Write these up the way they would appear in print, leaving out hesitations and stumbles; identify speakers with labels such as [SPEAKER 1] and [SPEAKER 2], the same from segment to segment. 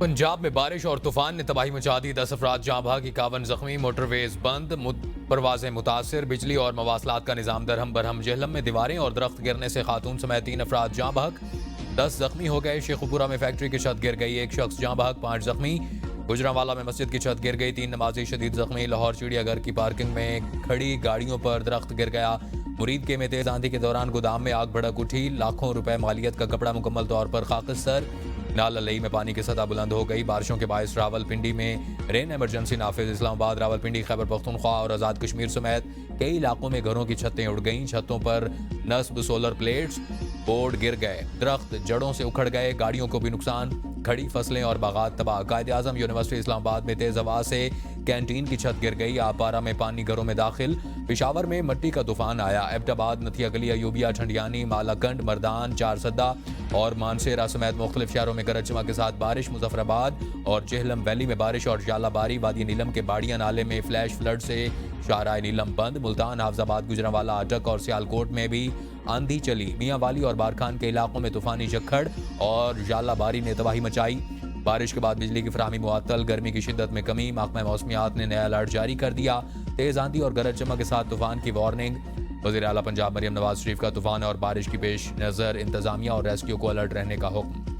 [SPEAKER 1] पंजाब में बारिश और तूफान ने तबाही मचा दी। 10 अफराद जाँ बहक, 51 जख्मी, मोटरवेज बंद, परवाजें मुतासर, बिजली और मवासलात का निज़ाम दरहम बरहम। जेहलम में दीवारें और दरख्त गिरने से खातून समेत 3 अफराद जाँ बहक, 10 जख्मी हो गए। शेखुपुरा में फैक्ट्री की छत गिर गई, 1 शख्स जाँ बहक, 5 जख्मी। गुजरांवाला में मस्जिद की छत गिर गई, 3 नमाजी शदीद जख्मी। लाहौर चिड़ियाघर की पार्किंग में खड़ी गाड़ियों पर दरख्त गिर गया। मुरीद के में तेज आंधी के दौरान गोदाम में आग भड़क उठी, लाखों रुपए मालियत का कपड़ा मुकम्मल तौर पर खाकिस्तर। नाला लई में पानी की सतह बुलंद हो गई। बारिशों के बायस रावलपिंडी में रेन इमरजेंसी नाफिज। इस्लामाबाद, रावलपिंडी, खैबर पख्तूनख्वा और आज़ाद कश्मीर समेत कई इलाकों में घरों की छतें उड़ गईं। छतों पर नस्ब सोलर प्लेट्स, बोर्ड गिर गए, दरख्त जड़ों से उखड़ गए, गाड़ियों को भी नुकसान, खड़ी फसलें और बागात तबाह। कायदे आजम यूनिवर्सिटी इस्लामाबाद में तेज हवा से कैंटीन की छत गिर गई। आपारा में पानी घरों में दाखिल। पिशावर में मट्टी का तूफान आया। एबटाबाद, नथिया गली, अयूबिया, ठंडियानी, मालाकंड, मर्दान, चारसद्दा और मानसेरा समेत मुख्तलिफ शहरों में गरज चमक के साथ बारिश। मुजफ्फराबाद और जेहलम वैली में बारिश और जालाबारी। वादी नीलम के बाड़िया नाले में फ्लैश फ्लड से शाहराह नीलम बंद। मुल्तान, हाफजाबाद, गुजरांवाला, अटक और सियालकोट में भी आंधी चली। मियाँ वाली और बारखान के इलाकों में तूफानी झक्खड़ और जालाबारी ने तबाही मचाई। बारिश के बाद बिजली की फराहमी मुअत्तल। गर्मी की शिद्दत में कमी। महकमा मौसमियात ने नया अलर्ट जारी कर दिया। तेज आंधी और गरज चमक के साथ तूफान की वार्निंग। वज़ीर आला पंजाब मरियम नवाज शरीफ का तूफान और बारिश की पेश नज़र इंतजामिया और रेस्क्यू को अलर्ट रहने का हुक्म।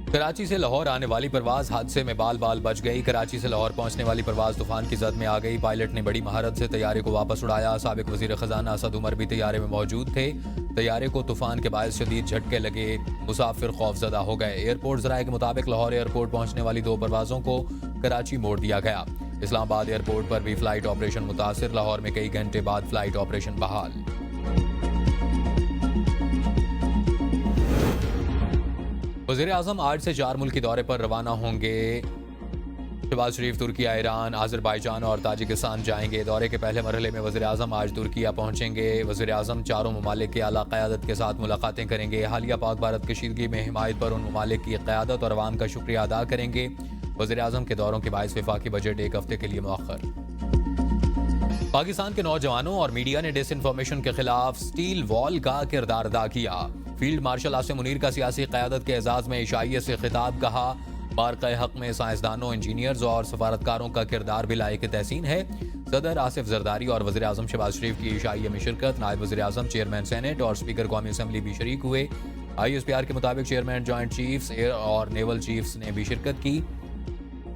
[SPEAKER 1] कराची से लाहौर आने वाली परवाज हादसे में बाल बाल बच गई। कराची से लाहौर पहुंचने वाली परवाज तूफान की जद में आ गई। पायलट ने बड़ी महारत से तैयारे को वापस उड़ाया। साबिक वजीर खजाना असद उमर भी तैयारे में मौजूद थे। तैयारे को तूफान के बायस शदीद झटके लगे, मुसाफिर खौफजदा हो गए। एयरपोर्ट जराये के मुताबिक लाहौर एयरपोर्ट पहुंचने वाली 2 परवाजों को कराची मोड़ दिया गया। इस्लामाबाद एयरपोर्ट पर भी फ्लाइट ऑपरेशन मुतासिर। लाहौर में कई घंटे बाद फ्लाइट ऑपरेशन बहाल। वज़ीर आज़म आज से 4 मुल्की दौरे पर रवाना होंगे। शहबाज शरीफ तुर्किया, ईरान, आज़रबाईजान और ताजिकिस्तान जाएंगे। दौरे के पहले मरहले में वज़ीर आज़म आज तुर्किया पहुंचेंगे। वज़ीर आज़म चारों ममालिक के आला क़यादत के साथ मुलाकातें करेंगे। हालिया पाक भारत कशीदगी में हिमायत पर उन ममालिक की क़यादत और अवाम का शुक्रिया अदा करेंगे। वज़ीर आज़म के दौरों के बायस वफाकी बजट 1 हफ्ते के लिए मौखर। पाकिस्तान के नौजवानों और मीडिया ने डिसइंफॉर्मेशन के खिलाफ स्टील वॉल का किरदार अदा किया। फील्ड मार्शल आसिम मुनीर का सियासी क़यादत के एजाज़ में इशाइयत से खिताब कहा। बारक़े हक़ में साइंसदानों, इंजीनियर्स और सफारतकारों का किरदार भी लायक तहसीन है। सदर आसिफ जरदारी और वज़ीर आज़म शहबाज शरीफ की इशाइया में शिरकत। नायब वज़ीर आज़म, चेयरमैन सेनेट और स्पीकर कौमी असम्बली भी शरीक हुए। ISPR के मुताबिक चेयरमैन, जॉइंट चीफ्स, एयर और नेवल चीफ्स ने भी शिरकत की।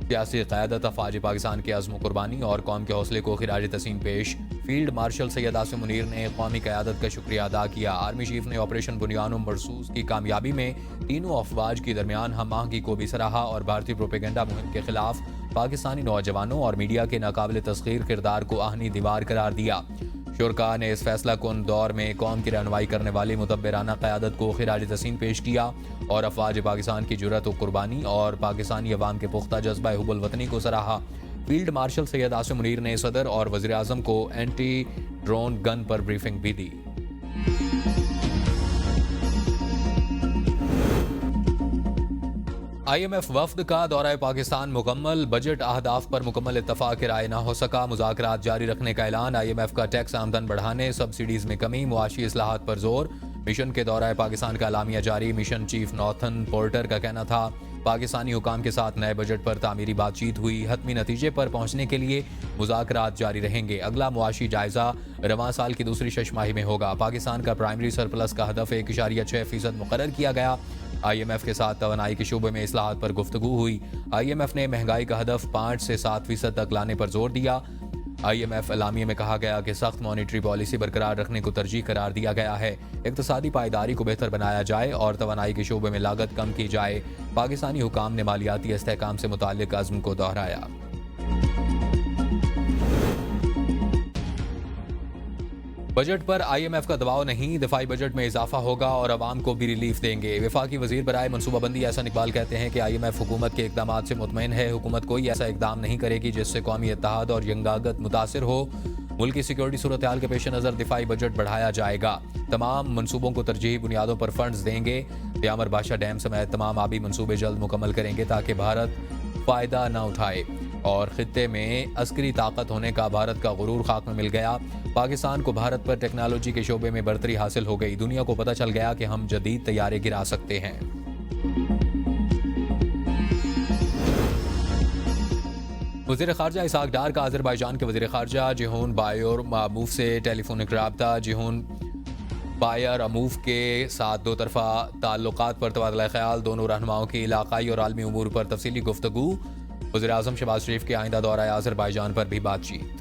[SPEAKER 1] सियासी क़यादत, अफ़वाज पाकिस्तान के अज़्म कुर्बानी और कौम के हौसले को खिराज तस्लीम पेश। फील्ड मार्शल सैयद आसिम मुनीर ने कौमी क़यादत का शुक्रिया अदा किया। आर्मी चीफ ने ऑपरेशन बुनियान मरसूस की कामयाबी में तीनों अफवाज के दरमियान हम आहंगी को भी सराहा और भारतीय प्रोपेगेंडा मुहिम के खिलाफ पाकिस्तानी नौजवानों और मीडिया के नाकाबिल तस्खीर किरदार को आहनी दीवार करार दिया। शुरका ने इस फैसला कुन दौर में कौम की रहनुमाई करने वाली मुतब्बराना क़यादत को खिराज तस्लीम पेश किया और अफवाज पाकिस्तान की जुर्रत व कुर्बानी और पाकिस्तानी अवाम के पुख्ता जज्बा हुब्बुल वतनी को सराहा। फील्ड मार्शल सैयद आसिम मुनीर ने सदर और वज़ीर आज़म को एंटी ड्रोन गन पर ब्रीफिंग भी दी। IMF वफ्द का दौरा पाकिस्तान मुकम्मल। बजट अहदाफ पर मुकम्मल इत्तफाक राय न हो सका। मुज़ाकरात जारी रखने का ऐलान। IMF का टैक्स आमदन बढ़ाने, सब्सिडीज में कमी, मुआशी इस्लाहात पर जोर। मिशन के दौरा पाकिस्तान का अलामिया जारी। मिशन चीफ नॉर्थन पोर्टर का कहना था पाकिस्तानी हुकाम के साथ नए बजट पर तामीरी बातचीत हुई। हतमी नतीजे पर पहुंचने के लिए मुज़ाकरात जारी रहेंगे। अगला मुआशी जायजा रवां साल की दूसरी शशमाही में होगा। पाकिस्तान का प्राइमरी सरप्लस का हदफ 1.6% मुकर्रर किया गया। IMF के साथ तवानाई के शोबे में इस्लाहात पर गुफ्तगू हुई। IMF ने महंगाई का हदफ 5 से 7% तक लाने पर जोर दिया। IMF एलामिया में कहा गया कि सख्त मॉनिटरी पॉलिसी बरकरार रखने को तरजीह करार दिया गया है। इक्तसादी पायदारी को बेहतर बनाया जाए और तवानाई के शोबे में लागत कम की जाए। पाकिस्तानी हुकाम ने मालियाती इस्तेहकाम से मुताल्लिक अज़्म को दोहराया। बजट पर IMF का दबाव नहीं, दिफाई बजट में इजाफा होगा और अवाम को भी रिलीफ देंगे। वफाकी वजीर बराए मनसूबाबंदी एहसन इकबाल कहते हैं कि IMF हुकूमत के इकदाम से मुतमईन है। हुकूमत कोई ऐसा इकदाम नहीं करेगी जिससे कौमी इत्तेहाद और यंगागत मुतासिर हो। मुल्क की सिक्योरिटी सूरत हाल के पेश नज़र दिफाई बजट बढ़ाया जाएगा। तमाम मनसूबों को तरजीही बुनियादों पर फंड्स देंगे। प्यामर बादशाह डैम समेत तमाम आबी मनसूबे जल्द मुकम्मल करेंगे ताकि भारत फ़ायदा न उठाए। और खित्ते में अस्करी ताकत होने का भारत का गुरूर खाक में मिल गया। पाकिस्तान को भारत पर टेक्नोलॉजी के शोबे में बढ़तरी हासिल हो गई। दुनिया को पता चल गया कि हम जदीद तैयारे गिरा सकते हैं। वज़ीर ख़ारजा इसहाक डार का अज़रबैजान के वज़ीर ख़ारजा जिहोन बायर अमूफ से टेलीफोनिक रब्ता। जिहोन बायर अमूफ के साथ दो तरफ़ा ताल्लुकात पर तबादला ख्याल। दोनों रहनुमाओं की इलाक़ाई और आलमी उमूर पर तफसीली गुफ्तगू। वज़ीर आज़म शहबाज शरीफ के आइंदा दौरा अज़रबैजान पर भी बातचीत।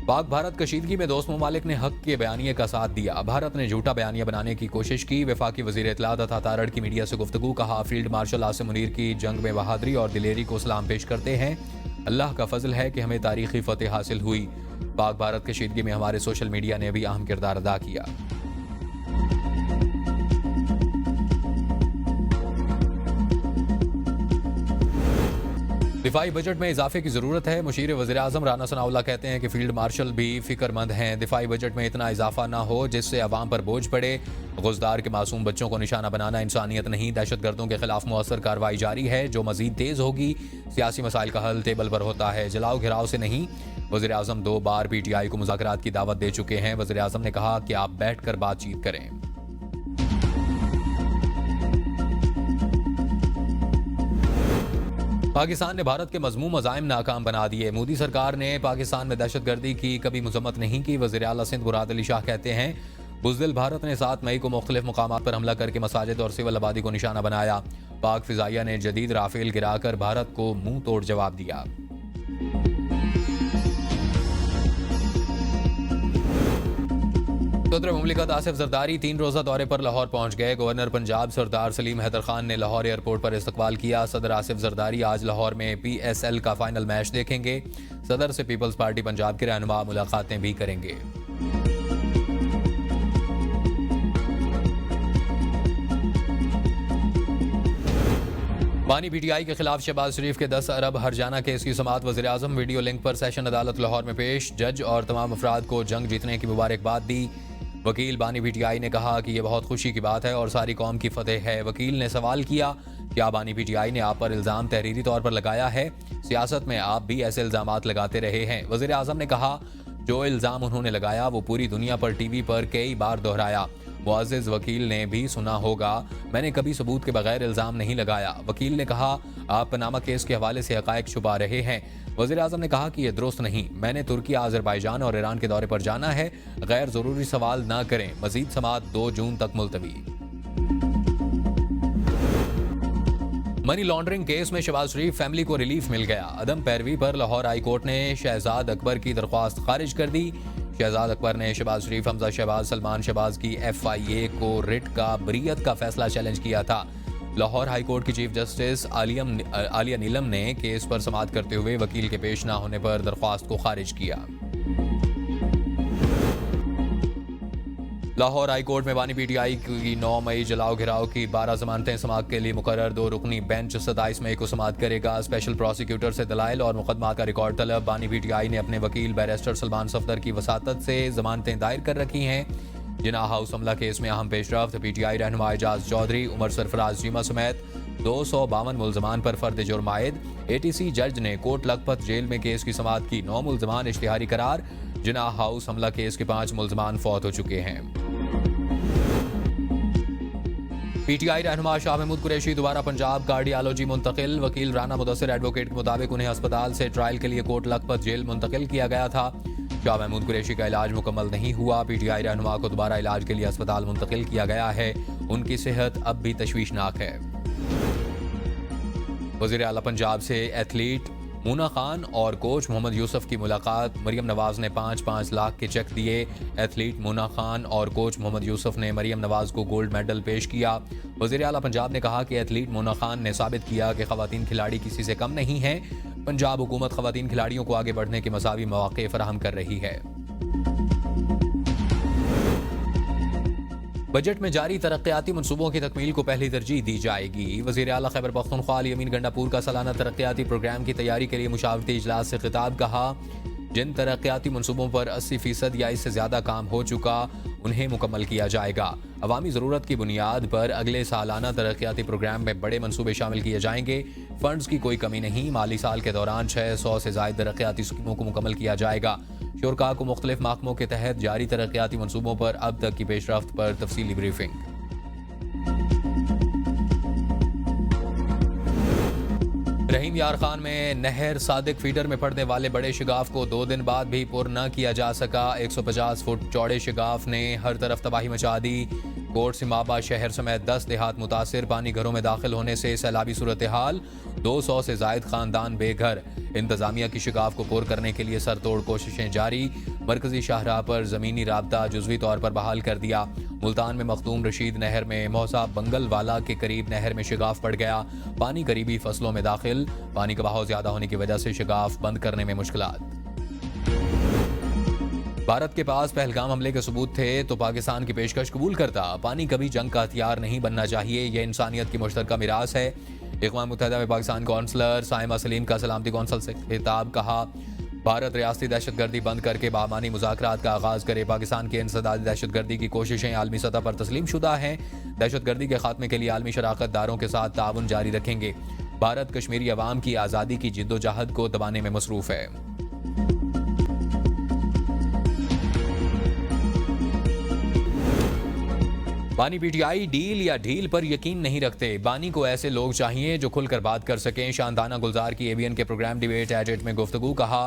[SPEAKER 1] पाक भारत कशीदगी में दोस्त ममालिक ने हक के बयानिए का साथ दिया। भारत ने झूठा बयानिया बनाने की कोशिश की। वफाकी वज़ीर इत्तला तथा तारड़ की मीडिया से गुफ्तगू। कहा, फील्ड मार्शल आसिम मुनीर की जंग में बहादुरी और दिलेरी को सलाम पेश करते हैं। अल्लाह का फजल है कि हमें तारीखी फतेह हासिल हुई। पाक भारत कशीदगी में हमारे सोशल मीडिया ने भी अहम किरदार अदा किया। दिफाई बजट में इजाफे की जरूरत है। मुशीर वज़ीर आज़म राना सनाउल्लाह कहते हैं कि फील्ड मार्शल भी फिक्रमंद हैं। दिफाई बजट में इतना इजाफा ना हो जिससे अवाम पर बोझ पड़े। गुज़दार के मासूम बच्चों को निशाना बनाना इंसानियत नहीं। दहशतगर्दों के खिलाफ मुअस्सर कार्रवाई जारी है जो मजीद तेज होगी। सियासी मसाइल का हल टेबल पर होता है, जलाओ घिराव से नहीं। वज़ीर आज़म 2 बार PTI को मुज़ाकरात की दावत दे चुके हैं। वज़ीर आज़म ने कहा कि आप बैठ कर बातचीत करें। पाकिस्तान ने भारत के मज़मूम अज़ाइम नाकाम बना दिए। मोदी सरकार ने पाकिस्तान में दहशतगर्दी की कभी मजम्मत नहीं की। वज़ीर आला सिंध मुराद अली शाह कहते हैं, बुज़दिल भारत ने 7 मई को मुख्तलिफ मकामात पर हमला करके मसाजिद और सिविल आबादी को निशाना बनाया। पाक फिजाइया ने जदीद राफेल गिराकर भारत को मुंह तोड़ जवाब दिया। सदर मुमलिकत आसिफ जरदारी 3 रोज़ा दौरे पर लाहौर पहुंच गए। गवर्नर पंजाब सरदार सलीम हैदर खान ने लाहौर एयरपोर्ट पर इस्तकबाल किया। सदर आसिफ जरदारी आज लाहौर में PSL का फाइनल मैच देखेंगे। सदर से पीपल्स पार्टी पंजाब के रहनुमा मुलाकातें भी करेंगे। बानी PTI के खिलाफ शहबाज शरीफ के 10 अरब हरजाना केस की समाअत वज़ीर आज़म वीडियो लिंक पर सेशन अदालत लाहौर में पेश। जज और तमाम अफराद को जंग जीतने की मुबारकबाद दी। वकील बानी PTI ने कहा कि यह बहुत खुशी की बात है और सारी कौम की फतेह है। वकील ने सवाल किया, क्या बानी PTI ने आप पर इल्ज़ाम तहरीरी तौर पर लगाया है? सियासत में आप भी ऐसे इल्ज़ामात लगाते रहे हैं। वज़ीर आज़म ने कहा, जो इल्ज़ाम उन्होंने लगाया वो पूरी दुनिया पर TV पर कई बार दोहराया। मुअज़्ज़िज़ वकील ने भी सुना होगा, मैंने कभी सबूत के बगैर इल्ज़ाम नहीं लगाया। वकील ने कहा, आप पनामा केस के हवाले से हक़ाइक़ छुपा रहे हैं। वज़ीर आज़म ने कहा कि यह दुरुस्त नहीं। मैंने तुर्की, अज़रबैजान और ईरान के दौरे पर जाना है। गैर ज़रूरी सवाल ना करें। मज़ीद समाअत 2 जून तक मुलतवी। मनी लॉन्ड्रिंग केस में शहबाज शरीफ फैमिली को रिलीफ मिल गया। अदम पैरवी पर लाहौर हाई कोर्ट ने शहजाद अकबर की दरख्वास्त खारिज कर दी। शहजाद अकबर ने शहबाज शरीफ, हमजा शहबाज, सलमान शहबाज की FIA को रिट का बरीयत का फैसला चैलेंज किया था। लाहौर हाई कोर्ट की चीफ जस्टिस आलिया नीलम ने केस पर समाअत करते हुए वकील के पेश ना होने पर दरख्वास्त को खारिज किया। लाहौर हाई कोर्ट में बानी PTI की 9 मई जलाओ घिराव की 12 जमानतें समाअत के लिए मुकर्रर। 2 रुकनी बेंच 27 मई को समाअत करेगा। स्पेशल प्रोसिक्यूटर से दलाइल और मुकदमा का रिकॉर्ड तलब। बानी PTI ने अपने वकील बैरिस्टर सलमान सफदर की वसातत से जमानतें दायर कर रखी हैं। जिना हाउस हमला केस में अहम पेशरफ्त। PTI रहनुमा एजाज चौधरी, उमर सरफराज चीमा समेत 252 मुल्जमान पर फर्द जुर्म आयद। ATC जज ने कोट लखपत जेल में केस की समाअत की। 9 मुल्जमान इश्तिहारी करार। जिना हाउस हमला केस के 5 मुल्जमान फौत हो चुके हैं। PTI रहनुमा शाह महमूद कुरैशी दोबारा पंजाब कार्डियोलॉजी मुंतकिल। वकील राना मुदस्सिर एडवोकेट के मुताबिक उन्हें अस्पताल से ट्रायल के लिए कोट लखपत जेल मुंतकिल किया गया था। शाह महमूद कुरैशी का इलाज मुकम्मल नहीं हुआ। PTI रहनुमा को दोबारा इलाज के लिए अस्पताल मुंतकिल किया गया है। उनकी सेहत अब भी तशवीशनाक है। वज़ीर आला पंजाब से एथलीट मूना खान और कोच मोहम्मद यूसुफ की मुलाकात। मरियम नवाज ने 5-5 लाख के चेक दिए। एथलीट मूना खान और कोच मोहम्मद यूसुफ ने मरियम नवाज को गोल्ड मेडल पेश किया। वज़ीर आला पंजाब ने कहा कि एथलीट मूना खान ने साबित किया कि ख़वातीन खिलाड़ी किसी से कम नहीं हैं। पंजाब हुकूमत ख़वातीन खिलाड़ियों को आगे बढ़ने के मसावी मौक़े फराहम कर रही है। बजट में जारी तरक्याती मनसूबों की तकमील को पहली तरजीह दी जाएगी। वज़ीर आला खैबर पख्तूनख्वा अली अमीन गंडापुर का सालाना तरक्याती प्रोग्राम की तैयारी के लिए मुशावरती इजलास से खिताब। कहा, जिन तरक्याती मनसूबों पर 80% या इससे ज़्यादा काम हो चुका उन्हें मुकम्मल किया जाएगा। अवामी ज़रूरत की बुनियाद पर अगले सालाना तरक्याती प्रोग्राम में बड़े मनसूबे शामिल किए जाएंगे। फंड्स की कोई कमी नहीं। माली साल के दौरान 600 से ज़ायद तरक्याती स्कीमों को मुकम्मल किया जाएगा। शुरका को मुख्तलिफ महकमों के तहत जारी तरक्याती मनसूबों पर अब तक की पेशरफ्त पर तफसीली ब्रीफिंग। रहीम यार खान में नहर सादिक फीडर में पड़ने वाले बड़े शिगाफ को 2 दिन बाद भी पुर न किया जा सका। 150 फुट चौड़े शिगाफ ने हर तरफ तबाही मचा दी। कोट सिमाबा शहर समेत 10 देहात मुतासिर। पानी घरों में दाखिल होने से सैलाबी सूरत हाल। 200 से जायद खानदान बेघर। इंतजामिया की शिगाफ को पुर करने के लिए सरतोड़ कोशिशें जारी। मरकजी शाहराह पर जमीनी राबता जुजवी तौर पर बहाल कर दिया। मुल्तान में मखदूम रशीद नहर में मौसा बंगल वाला के करीब नहर में शिगाफ पड़ गया। पानी करीबी फसलों में दाखिल। पानी का बहाव ज्यादा होने की वजह से शिगाफ बंद करने में मुश्किलात। भारत के पास पहलगाम हमले के सबूत थे तो पाकिस्तान की पेशकश कबूल करता। पानी कभी जंग का हथियार नहीं बनना चाहिए, यह इंसानियत की मुश्तरका मिरास है। अक़वाम मुत्तहिदा में पाकिस्तान कौंसलर साइमा सलीम का सलामती कौंसल से खिताब। कहा, भारत रियासती दहशतगर्दी बंद करके बामानी मुज़ाकरात का आगाज़ करे। पाकिस्तान की इंसदादी दहशतगर्दी की कोशिशें आलमी सतह पर तस्लीम शुदा हैं। दहशतगर्दी के खात्मे के लिए आलमी शराकत दारों के साथ ताउन जारी रखेंगे। भारत कश्मीरी अवाम की आज़ादी की जिद्दोजहद को दबाने में मसरूफ़ है। बानी पीटीआई डील या ढील पर यकीन नहीं रखते। बानी को ऐसे लोग चाहिए जो खुलकर बात कर सकें। शानदाना गुलजार की एबीएन के प्रोग्राम डिबेट एट में गुफ्तगू। कहा,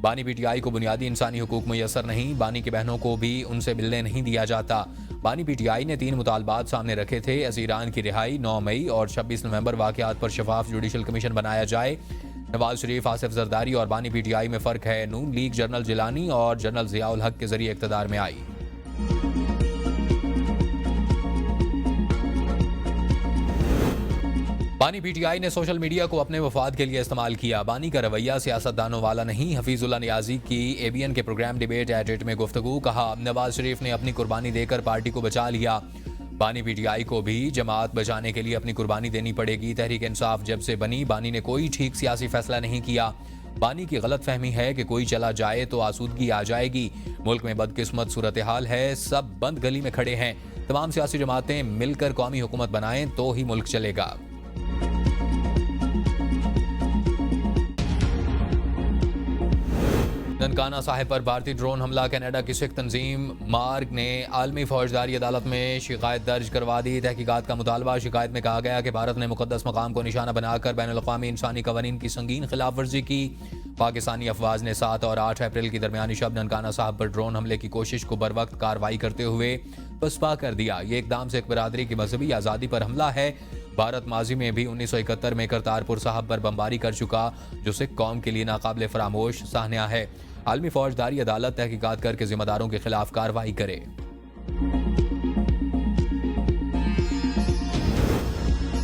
[SPEAKER 1] बानी पीटीआई को बुनियादी इंसानी हुकूक मुयसर नहीं। बानी की बहनों को भी उनसे मिलने नहीं दिया जाता। बानी पीटीआई ने 3 मुतालबात सामने रखे थे। असीरान की रिहाई, 9 मई और 26 नवंबर वाकयात पर शफाफ जुडिशल कमीशन बनाया जाए। नवाज शरीफ, आसिफ जरदारी और बानी पीटीआई में फ़र्क है। नून लीग जनरल जिलानी और जनरल ज़ियाउल हक के जरिए इक़्तिदार में आई। बानी पीटीआई ने सोशल मीडिया को अपने वफाद के लिए इस्तेमाल किया। बानी का रवैया सियासतदानों वाला नहीं। हफीजुल्लाह नियाजी की एबीएन के प्रोग्राम डिबेट एट में गुफ्तगू। कहा, नवाज शरीफ ने अपनी कुर्बानी देकर पार्टी को बचा लिया। बानी पीटीआई को भी जमात बचाने के लिए अपनी कुर्बानी देनी पड़ेगी। तहरीक इंसाफ जब से बनी, बानी ने कोई ठीक सियासी फैसला नहीं किया। बानी की गलत फहमी है कि कोई चला जाए तो आसूदगी आ जाएगी। मुल्क में बदकिस्मत सूरत हाल है। सब बंद गली में खड़े हैं। तमाम सियासी जमातें मिलकर कौमी हुकूमत बनाएं तो ही मुल्क चलेगा। ननकाना साहिब पर भारतीय ड्रोन हमला। कनाडा की सिख तंजीम मार्ग ने आलमी फौजदारी अदालत में शिकायत दर्ज करवा दी। तहकीकात का मुतालबा। शिकायत में कहा गया कि भारत ने मुकद्दस मकाम को निशाना बनाकर बैनुल-अक़वामी इंसानी कवानीन की संगीन खिलाफ वर्जी की। पाकिस्तानी अफवाज ने 7 और 8 अप्रैल की दरमियानी शब ननकाना साहिब पर ड्रोन हमले की कोशिश को बर वक्त कार्रवाई करते हुए पसपा कर दिया। ये इकदाम सिख बरादरी की मजहबी आज़ादी पर हमला है। भारत माजी में भी 1971 में करतारपुर साहब पर बमबारी कर चुका, जो सिख कौम के लिए नाकाबिले फरामोश साहनिया है। आलमी फौजदारी अदालत तहकीकात करके जिम्मेदारों के खिलाफ कार्रवाई करे।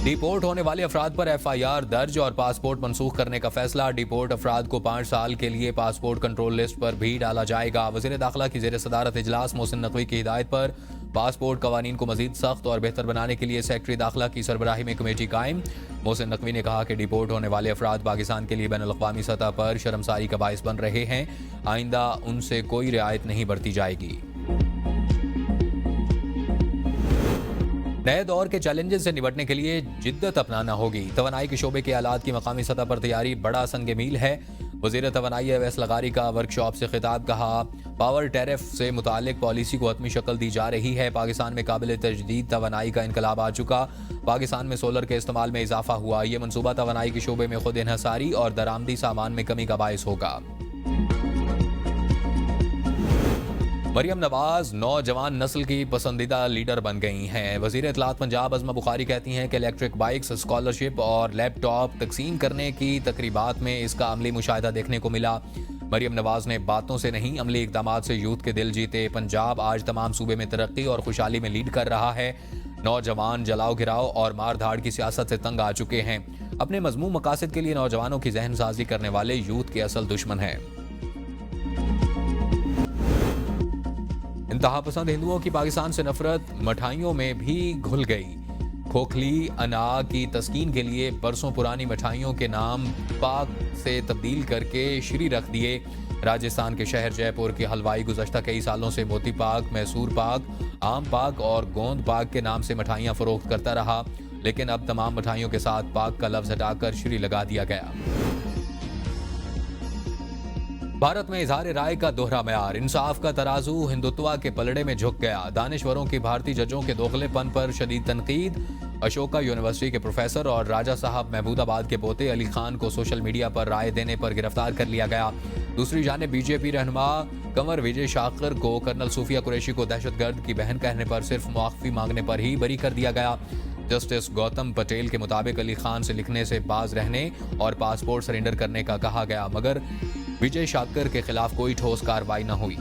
[SPEAKER 1] डिपोर्ट होने वाले अफराद पर FIR दर्ज और पासपोर्ट मनसूख करने का फैसला। डिपोर्ट अफराद को 5 साल के लिए पासपोर्ट कंट्रोल लिस्ट पर भी डाला जाएगा। वज़ीर दाखिला की ज़ेर सदारत इजलास मोहसिन नकवी की हिदायत पर पासपोर्ट कवानीन को मजीद सख्त और बेहतर बनाने के लिए सेक्रेटरी दाखिला की सरबराही में कमेटी कायम। मोहसिन नकवी ने कहा कि डिपोर्ट होने वाले अफराद पाकिस्तान के लिए बैनुल-अक़वामी सतह पर शर्मसारी का बाइस बन रहे हैं। आइंदा उनसे कोई रियायत नहीं बरती जाएगी। नए दौर के चैलेंजेस से निपटने के लिए जिद्दत अपनाना होगी। तवानाई के शोबे के आलात की मकामी सतह पर तैयारी बड़ा संग मील है। वज़ीर तवानाई अवैस लगारी का वर्कशॉप से खिताब। कहा, पावर टैरिफ से मुतालिक पॉलिसी को हतमी शक्ल दी जा रही है। पाकिस्तान में काबिल तजदीद तवानाई का इनकलाब आ चुका। पाकिस्तान में सोलर के इस्तेमाल में इजाफा हुआ। ये मनसूबा तवानाई के शोबे में खुद इन्हसारी और दरामदी सामान में कमी का बायस होगा। मरियम नवाज नौजवान नस्ल की पसंदीदा लीडर बन गई हैं। वज़ीर इत्तलात पंजाब अज़मा बुखारी कहती हैं कि इलेक्ट्रिक बाइक्स, स्कॉलरशिप और लैपटॉप तकसीम करने की तकरीबात में इसका अमली मुशाहिदा देखने को मिला। मरियम नवाज ने बातों से नहीं, अमली इक़दामात से यूथ के दिल जीते। पंजाब आज तमाम सूबे में तरक्की और खुशहाली में लीड कर रहा है। नौजवान जलाओ गिराओ और मार धाड़ की सियासत से तंग आ चुके हैं। अपने मजमूम मकासद के लिए नौजवानों की जहन साजी करने वाले यूथ के असल दुश्मन हैं। इंतहा पसंद हिंदुओं की पाकिस्तान से नफरत मिठाइयों में भी घुल गई। खोखली अना की तस्कीन के लिए बरसों पुरानी मिठाइयों के नाम पाक से तब्दील करके श्री रख दिए। राजस्थान के शहर जयपुर की हलवाई गुज़श्ता कई सालों से मोती पाक, मैसूर पाक, आम पाक और गोंद पाक के नाम से मिठाइयां फरोख्त करता रहा, लेकिन अब तमाम मिठाइयों के साथ पाक का लफ्ज हटाकर श्री लगा दिया गया। भारत में इजहार राय का दोहरा मयार, इंसाफ का तराजू हिंदुत्व के पलड़े में झुक गया। दानिश्वरों की भारतीय जजों के दोगलेपन पर शदीद तनकीद। अशोका यूनिवर्सिटी के प्रोफेसर और राजा साहब महमूदाबाद के पोते अली खान को सोशल मीडिया पर राय देने पर गिरफ्तार कर लिया गया। दूसरी जानिब बीजेपी रहनुमा कंवर विजय शाकर को कर्नल सूफिया कुरैशी को दहशतगर्द की बहन कहने पर सिर्फ मुआफ़ी मांगने पर ही बरी कर दिया गया। जस्टिस गौतम पटेल के मुताबिक अली खान से लिखने से बाज रहने और पासपोर्ट सरेंडर करने का कहा गया, मगर विजय शाकर के खिलाफ कोई ठोस कार्रवाई न हुई।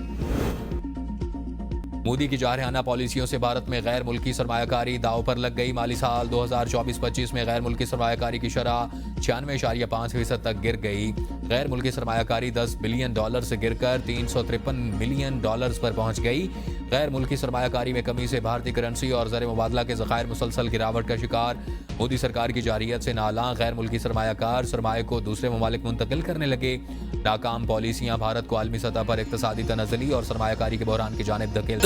[SPEAKER 1] मोदी की जारहाना पॉलिसियों से भारत में गैर मुल्की सरमायाकारी दांव पर लग गई। माली साल 2024-25 में गैर मुल्की सरमायाकारी की शरह 96.5% तक गिर गई। गैर मुल्की सरमायाकारी $10 बिलियन से गिरकर $353 मिलियन पर पहुंच गई। गैर मुल्की सरमायाकारी में कमी से भारतीय करेंसी और ज़र मुबादला के ज़खायर मुसलसल गिरावट का शिकार। मोदी सरकार की जारियत से नाला गैर मुल्की सरमायाकार सरमाए को दूसरे ममालिक मुंतकिल करने लगे। नाकाम पॉलिसियां भारत को आलमी सतह पर इक्तसादी तनज़्ज़ुली और सरमायाकारी के बहरान की जानिब धकेल